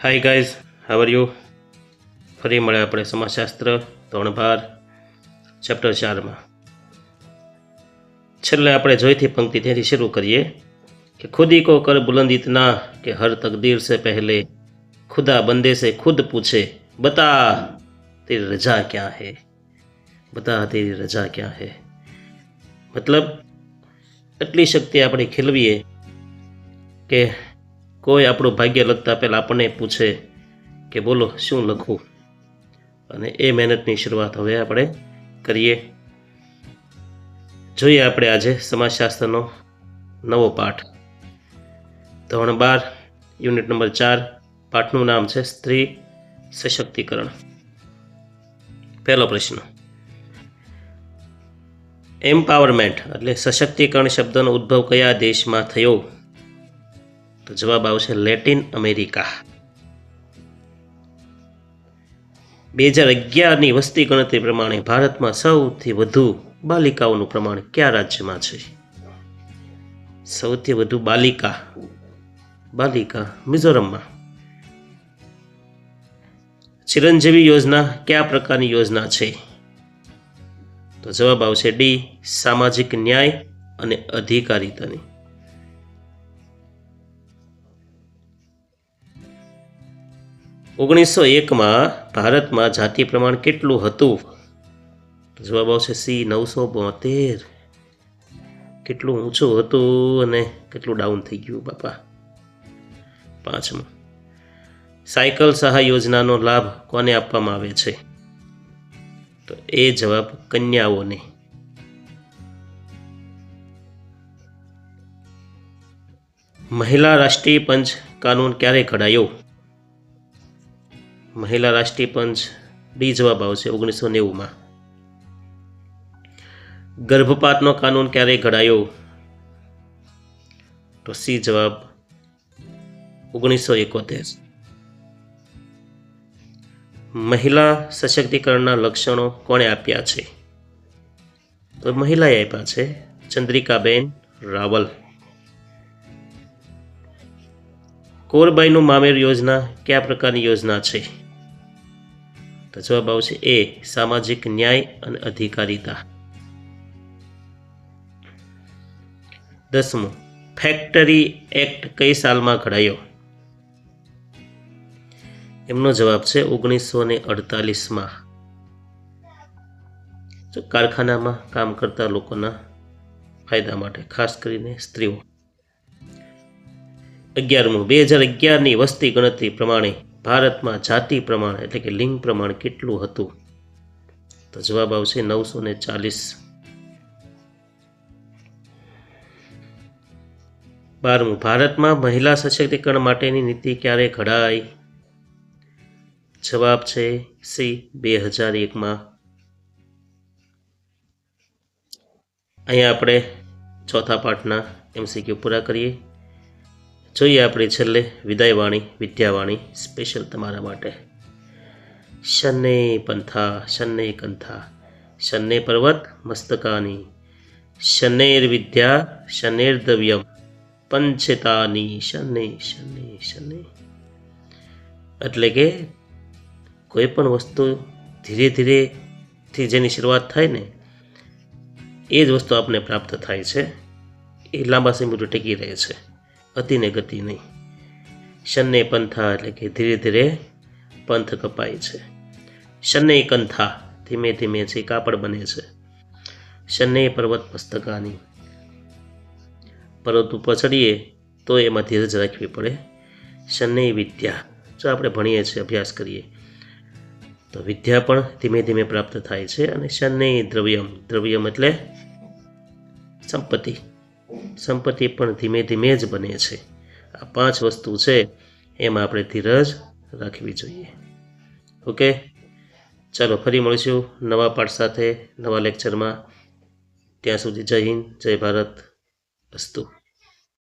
Hi guys, how are you? ફરી મળે આપણે સમાજશાસ્ત્ર ધોરણ 12 ચેપ્ટર 4માં. છેલ્લે આપણે જોઈતી પંક્તિ ત્યાંથી શરૂ કરીએ કે ખુદી કો કર બુલંદ ઇतना કે હર તકદીર સે પહેલે ખુદા બંદે સે ખુદ પૂછે બતા તેરી રજા ક્યાં હે, બતા તેરી રજા ક્યાં હે. મતલબ એટલી શક્તિ આપણે ખીલવીએ કે કોઈ આપણું ભાગ્ય લખતા પહેલાં આપણને પૂછે કે બોલો શું લખવું, અને એ મહેનતની શરૂઆત હવે આપણે કરીએ. જોઈએ આપણે આજે સમાજશાસ્ત્રનો નવો પાઠ, ધોરણ 12 યુનિટ નંબર 4. પાઠનું નામ છે સ્ત્રી સશક્તિકરણ. પહેલો પ્રશ્ન, એમ્પાવરમેન્ટ એટલે સશક્તિકરણ શબ્દનો ઉદ્ભવ કયા દેશમાં થયો? તો જવાબ આવશે લેટિન અમેરિકા. 2011ની વસ્તી ગણતરી પ્રમાણે ભારતમાં સૌથી વધુ બાલિકાઓનું પ્રમાણ કયા રાજ્યમાં છે? સૌથી વધુ બાલિકા મિઝોરમમાં. ચિરંજીવી યોજના કયા પ્રકારની યોજના છે? તો જવાબ આવશે ડી, સામાજિક ન્યાય અને અધિકારિતાની. ઓગણીસો 1માં ભારતમાં જાતિ પ્રમાણ કેટલું હતું? તો જવાબ આવશે સી, 972. કેટલું ઊંચું હતું અને કેટલું ડાઉન થઈ ગયું બાપા. 5મું, સાયકલ સહાય યોજનાનો લાભ કોને આપવામાં આવે છે? તો એ જવાબ કન્યાઓને. મહિલા રાષ્ટ્રીય પંચ કાનૂન ક્યારે ઘડાયો? મહિલા રાષ્ટ્રીય પંચ ડી જવાબ આવશે 1990માં. ગર્ભપાતનો કાનૂન ક્યારે ઘડાયો? તો સી જવાબ 1971. મહિલા સશક્તિકરણના લક્ષણો કોણે આપ્યા છે? તો મહિલાએ આપ્યા છે, ચંદ્રિકાબેન રાવલ. કોરબાઈનું મામેર યોજના કયા પ્રકારની યોજના છે? તો જવાબ આવશે એ, સામાજિક ન્યાય અને અધિકારિતા. 10મું, ફેક્ટરી એક્ટ કઈ સાલમાં ઘડાયો? એમનો જવાબ છે 1948માં. કારખાનામાં કામ કરતા લોકોના ફાયદા માટે, ખાસ કરીને સ્ત્રીઓ. 11મું, 2011ની વસ્તી ગણતરી પ્રમાણે ભારતમાં જાતિ પ્રમાણ એટલે કે લિંગ પ્રમાણ કેટલું હતું? તો જવાબ આવશે 940. 12મું, ભારતમાં મહિલા સશક્તિકરણ માટેની નીતિ ક્યારે ઘડાઈ? જવાબ છે સી, 2001માં. અહીંયા આપણે ચોથા પાઠના MCQ પૂરા કરીએ. જોઈએ આપણે છેલ્લે વિદાયવાણી, વિદ્યાવાણી સ્પેશિયલ તમારા માટે. શને પંથા શને કંથા શને પર્વત મસ્તકાની શનેર વિદ્યા શનેર્દવ્યમ પંચતાની શને શને શને. એટલે કે કોઈ પણ વસ્તુ ધીરે ધીરેથી જેની શરૂઆત થાય ને એ જ વસ્તુ આપણને પ્રાપ્ત થાય છે. એ લાંબા સમય સુધી ટકી રહે છે, અતિને ગતિ નહીં. શને પંથા એટલે કે ધીરે ધીરે પંથ કપાય છે. શને કંથા ધીમે ધીમે છે કાપડ બને છે. શને પર્વત મસ્તકાની પર્વત ઉપર ચડીએ તો એમાં ધીરજ રાખવી પડે. શને વિદ્યા, જો આપણે ભણીએ છીએ, અભ્યાસ કરીએ તો વિદ્યા પણ ધીમે ધીમે પ્રાપ્ત થાય છે. અને શને દ્રવ્યમ એટલે સંપત્તિ પણ ધીમે ધીમે જ બને છે. આ 5 વસ્તુ છે, એમાં આપણે ધીરજ રાખવી જોઈએ. ઓકે, ચાલો ફરી મળીશું નવા પાઠ સાથે નવા લેક્ચરમાં. ત્યાં સુધી જય હિન્દ, જય ભારત. અસ્તુ.